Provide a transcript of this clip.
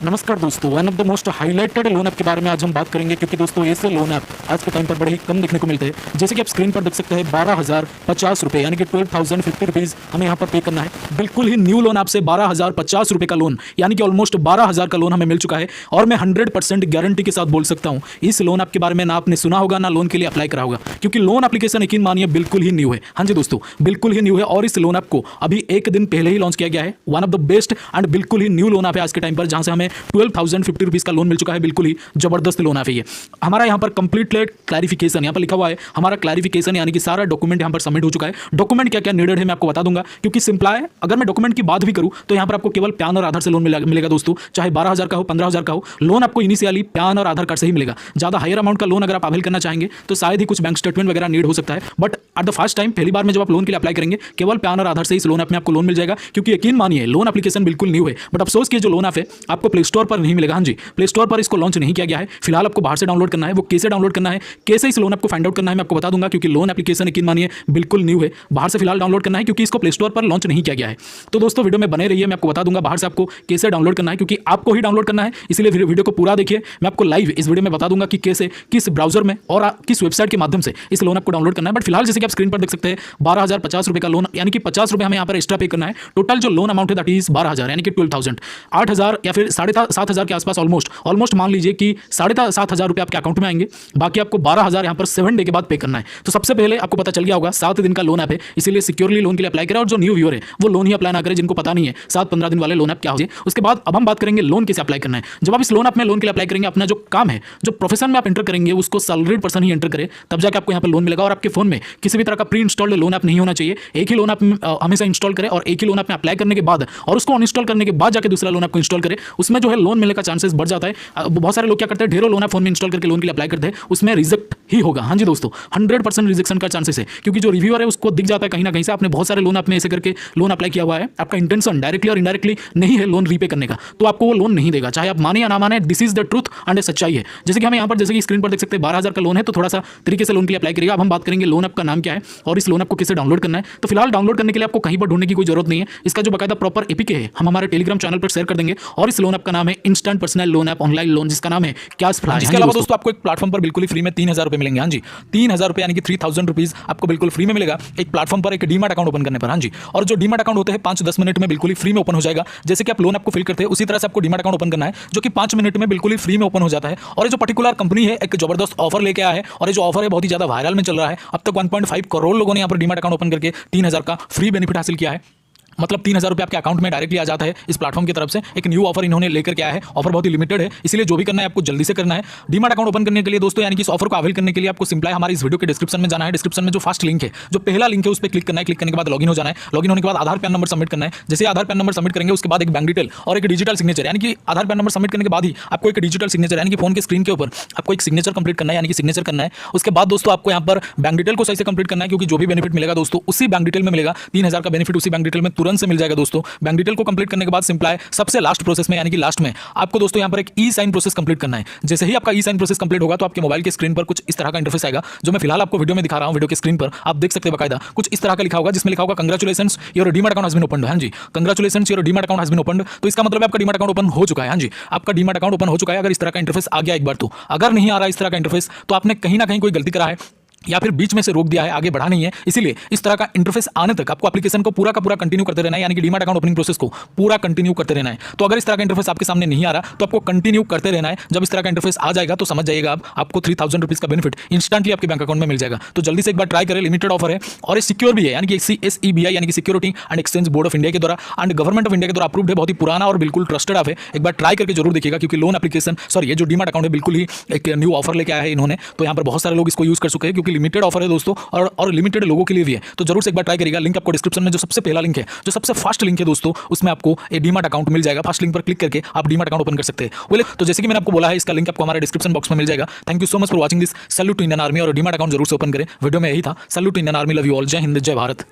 नमस्कार दोस्तों, one of the most highlighted loan app के बारे में आज हम बात करेंगे, क्योंकि दोस्तों ऐसे लोन ऐप आज के टाइम पर बड़े ही कम देखने को मिलते हैं। जैसे कि आप स्क्रीन पर देख सकते हैं 12,050 रुपये यानी कि 12,050 रुपीज़ हमें यहाँ पर पे करना है। बिल्कुल ही न्यू लोन ऐप से 12,050 रुपये का लोन यानी कि ऑलमोस्ट 12,000 का लोन हमें मिल चुका है। और मैं 100% गारंटी के साथ बोल सकता हूँ इस लोन ऐप के बारे में ना आपने सुना होगा ना लोन के लिए अप्लाई करा होगा, क्योंकि लोन एप्लीकेशन यकीन मानिए बिल्कुल ही न्यू है। हाँ जी दोस्तों, बिल्कुल ही न्यू है और इस लोन ऐप को अभी एक दिन पहले ही लॉन्च किया गया है। One of the best and बिल्कुल ही न्यू लोन ऐप है आज के टाइम पर, जहाँ से हमें 12,050 रुपीज़ का लोन मिल चुका है। बिल्कुल ही जबरदस्त लोन ऐप है ये। हमारा यहाँ पर कंप्लीट क्लैरिफिकेशन यहाँ पर लिखा हुआ है, हमारा क्लैरिफिकेशन यानी कि सारा डॉक्यूमेंट यहाँ पर सबमिट हो चुका है। डॉक्यूमेंट क्या क्या नीडेड है मैं आपको बता दूंगा, क्योंकि सिंपल है। अगर मैं डॉक्यूमेंट की बात भी करूँ तो यहाँ पर आपको केवल पैन और आधार से लोन मिलेगा दोस्तों, चाहे 12,000 का हो 15,000 का हो। लोन आपको इनिशियली पैन और आधार कार्ड से ही मिलेगा। ज़्यादा हायर अमाउंट का लोन अगर आप अवेल करना चाहेंगे तो शायद ही कुछ बैंक स्टेटमेंट वगैरह नीड हो सकता है, but at the first time पहली बार में जब आप लोन के लिए अप्लाई करेंगे केवल पैन और आधार से इस लोन ऐप में आपको लोन मिल जाएगा। क्योंकि यकीन मानिए लोन एप्लीकेशन बिल्कुल न्यू है, बट अफसोस की जो लोन ऐप है आपको प्ले स्टोर पर नहीं मिलेगा। हाँ जी, प्ले स्टोर पर इसको लॉन्च नहीं किया गया है। फिलहाल आपको बाहर से डाउनलोड करना है। वो कैसे डाउनलोड करना है, कैसे इस लोन ऐप को फाइंड आउट करना है मैं आपको बता दूंगा, क्योंकि लोन एप्लीकेशन यकीन मानिए बिल्कुल न्यू है। बाहर से फिलहाल डाउनलोड करना है क्योंकि इसको प्ले स्टोर पर लॉन्च नहीं किया गया है। तो दोस्तों वीडियो में बने रहिए, मैं आपको बता दूंगा बाहर से आपको कैसे डाउनलोड करना है, क्योंकि आपको ही डाउनलोड करना है। इसलिए वीडियो को पूरा देखिए। मैं आपको लाइव इस वीडियो में बता दूंगा कि कैसे किस ब्राउजर में और किस वेबसाइट के माध्यम से इस लोन ऐप को डाउनलोड करना है। बट फिलहाल जैसे कि आप स्क्रीन पर देख सकते हैं 12,050 रुपये का लोन यानी कि 50 रुपये हमें यहाँ पर एक्स्ट्रा पे करना है। टोटल जो लोन अमाउंट है दैट इज 12,000 यानी कि 12,000 8,000 या फिर 7,500 के आसपास ऑलमोस्ट मान लीजिए कि 7,500 रुपये आपके अकाउंट में आएंगे। बाकी आपको 12,000 यहाँ पर 7 डे के बाद पे करना है। तो सबसे पहले आपको पता चल गया होगा 7 दिन का लोन ऐप है, इसीलिए सिक्योरली लोन के लिए अप्लाई करें। और जो न्यू व्यूअर है वो लोन ही अप्लाई ना करें जिनको पता नहीं है 7-15 दिन वाले लोन ऐप क्या हो जाए। उसके बाद अब हम बात करेंगे लोन कैसे अप्लाई करना है। जब आप इस लोन ऐप में लोन के लिए अप्लाई करेंगे, अपना जो काम है, जो प्रोफेशन में आप एंटर करेंगे उसको सैलरीड पर्सन ही एंटर करें, तब जाकर आपको यहाँ पर लोन मिलेगा। और आपके फोन में किसी भी तरह का प्री इंस्टॉल्ड लोन ऐप नहीं होना चाहिए। एक ही लोन ऐप हमेशा इंस्टॉल करें और एक ही लोन ऐप में अप्लाई करने के बाद और उसको अनइंस्टॉल करने के बाद जाकर दूसरा लोन ऐप को इंस्टॉल करें। उसमें जो है लोन मिलने का चांसेस बढ़ जाता है। बहुत सारे लोग क्या करते हैं, ढेरों लोन ऐप फोन में इंस्टॉल करके लोन के लिए अप्लाई करते हैं, उसमें रिजेक्ट ही होगा। हाँ जी दोस्तों, 100% रिजेक्शन का चांसेस है, क्योंकि जो रिव्यूअर है उसको दिख जाता है कहीं ना कहीं से आपने बहुत सारे लोन ऐप में ऐसे करके लोन अप्लाई किया हुआ है। आपका इंटेंशन डायरेक्टली और इनडायरेक्टली नहीं है लोन रीपे करने का, तो आपको वो लोन नहीं देगा, चाहे आप माने या ना माने। This is the truth and सच्चाई है। जैसे कि हमें यहाँ पर जैसे कि स्क्रीन पर देख सकते हैं 12,000 का लोन है, तो थोड़ा सा तरीके से लोन के लिए अप्लाई करिएगा। अब हम बात करेंगे लोन ऐप का नाम क्या है और इस लोन ऐप को कैसे डाउनलोड करना है। तो फिलहाल डाउनलोड करने के लिए आपको कहीं पर ढूंढने की कोई जरूरत नहीं है। इसका जो बकायदा प्रॉपर एपीके है हम हमारे टेलीग्राम चैनल पर शेयर कर देंगे। और इस लोन ऐप का नाम है instant personal loan app online loan, जिसका नाम है कैश फ्लाई। इसके अलावा दोस्तों आपको एक प्लेटफॉर्म पर बिल्कुल फ्री में 3,000 रुपये मिलेंगे। हाँ जी, 3,000 रुपये यानी कि 3,000 रुपीज आपको बिल्कुल फ्री में मिलेगा एक प्लेटफॉर्म पर, एक डीमैट अकाउंट ओपन करने पर। हाँ जी, और जो डीमैट अकाउंट होते हैं 5-10 मिनट में बिल्कुल ही फ्री में ओपन हो जाएगा। जैसे कि आप लोन ऐप को फिल करते हैं उसी तरह से आपको डीमैट अकाउंट ओपन करना है, जो कि 5 मिनट में बिल्कुल ही फ्री में ओपन हो जाता है। और ये जो पर्टिकुलर कंपनी है एक जबरदस्त ऑफर लेके आया है, और ये जो ऑफर है बहुत ही ज्यादा वायरल में चल रहा है। अब तक 1.5 करोड़ लोगों ने यहाँ पर डीमैट अकाउंट ओपन करके 3,000 का फ्री बेनिफिट हासिल किया है। मतलब 3,000 रुपये आपके अकाउंट में डायरेक्टली आ जाता है इस प्लेटफॉर्म की तरफ से। एक न्यू ऑफर इन्होंने लेकर के आया है। ऑफर बहुत ही लिमिटेड है, इसलिए जो भी करना है आपको जल्दी से करना है। डीमैट अकाउंट ओपन करने के लिए दोस्तों यानी कि इस ऑफर को अवेल करने के लिए आपको सिंपल है हमारी इस वीडियो के डिस्क्रिप्शन में जाना है। डिस्क्रिप्शन में जो फर्स्ट लिंक है, जो पहला लिंक है उस पर क्लिक करना है। क्लिक करने के बाद लॉगिन हो जाना है। लॉगिन होने के बाद आधार पैन नंबर सबमिट करना है। जैसे आधार पैन नंबर सबमिट करेंगे उसके बाद एक बैंक डिटेल और एक डिजिटल सिग्नेचर, यानी कि आधार पैन नंबर सबमिट करने के बाद ही आपको एक डिजिटल सिग्नेचर यानी कि फोन के स्क्रीन के ऊपर आपको एक सिग्नेचर कंप्लीट करना है, यानी कि सिग्नेचर करना है। उसके बाद दोस्तों आपको यहाँ पर बैंक डिटेल को सही से कंप्लीट करना है, क्योंकि जो भी बेनिफिट मिलेगा दोस्तों उसी बैंक डिटेल में मिलेगा। 3,000 का बेनिफिट उसी बैंक डिटेल में तुरंत से मिल जाएगा दोस्तों। बैंक डिटेल को कंप्लीट करने के बाद सिंपल है सबसे लास्ट प्रोसेस में यानी कि लास्ट में आपको दोस्तों यहाँ पर एक ई साइन प्रोसेस कंप्लीट करना है। जैसे ही आपका ई साइन प्रोसेस कंप्लीट होगा तो आपके मोबाइल के स्क्रीन पर कुछ इस तरह का इंटरफेस आएगा, जो मैं फिलहाल आपको वीडियो में दिखा रहा हूं। वीडियो के स्क्रीन पर आप देख सकते हैं बकायदा कुछ इस तरह का लिखा होगा, जिसमें लिखा होगा congratulations your demat account has been opened. हां जी, congratulations your demat account has been opened. तो इसका मतलब आपका डीमैट अकाउंट ओपन हो चुका है। हां जी, आपका डीमैट अकाउंट ओपन हो चुका है। अगर इस तरह का इंटरफेस आ गया एक बार, तो अगर नहीं आ रहा इस तरह का इंटरफेस तो आपने कहीं ना कहीं कोई गलती करा है या फिर बीच में से रोक दिया है, आगे बढ़ा नहीं है। इसीलिए इस तरह का इंटरफेस आने तक आपको एप्लीकेशन को पूरा का पूरा कंटिन्यू करते रहना है, यानी कि डीमैट अकाउंट ओपनिंग प्रोसेस को पूरा कंटिन्यू करते रहना है। तो अगर इस तरह का इंटरफेस आपके सामने नहीं आ रहा तो आपको कंटिन्यू करते रहना है। जब इस तरह का इंटरफेस आ जाएगा तो समझ जाइएगा आपको 3,000 रुपीज का बेनिफिट इंस्टेंटली आपके बैंक अकाउंट में मिल जाएगा। तो जल्दी से एक बार ट्राई करें, लिमिटेड ऑफर है और ये सिक्योर भी है, यानी कि SEBI यानी कि security and exchange board of India के द्वारा एंड गवर्नमेंट ऑफ इंडिया के द्वारा अप्रूव्ड है। बहुत ही पुराना और बिल्कुल ट्रस्टेड ऐप है। एक बार ट्राई करके जरूर देखिएगा, क्योंकि लोन एप्लीकेशन ये जो डीमैट अकाउंट है बिल्कुल ही एक न्यू ऑफर लेके आया है इन्होंने। तो यहाँ पर बहुत सारे लोग इसको यूज कर चुके हैं, क्योंकि लिमिटेड ऑफर है दोस्तों और लिमिटेड लोगों के लिए भी है। तो जरूर से एक बार ट्राई करिएगा। लिंक आपको डिस्क्रिप्शन में जो सबसे पहला लिंक है, जो सबसे फर्स्ट लिंक है दोस्तों, उसमें आपको एक डीमैट अकाउंट मिल जाएगा। फर्स्ट लिंक पर क्लिक करके आप डीमैट अकाउंट ओपन कर सकते हैं। तो जैसे कि मैंने आपको बोला है, इसका लिंक आपको हमारे डिस्क्रिप्शन बॉक्स में मिल जाएगा। Thank you so much for watching this. Salute to Indian army, और डीमैट अकाउंट जरूर से ओपन करें। वीडियो में यही था। Salute to Indian army, love you all. जय हिंद, जय भारत।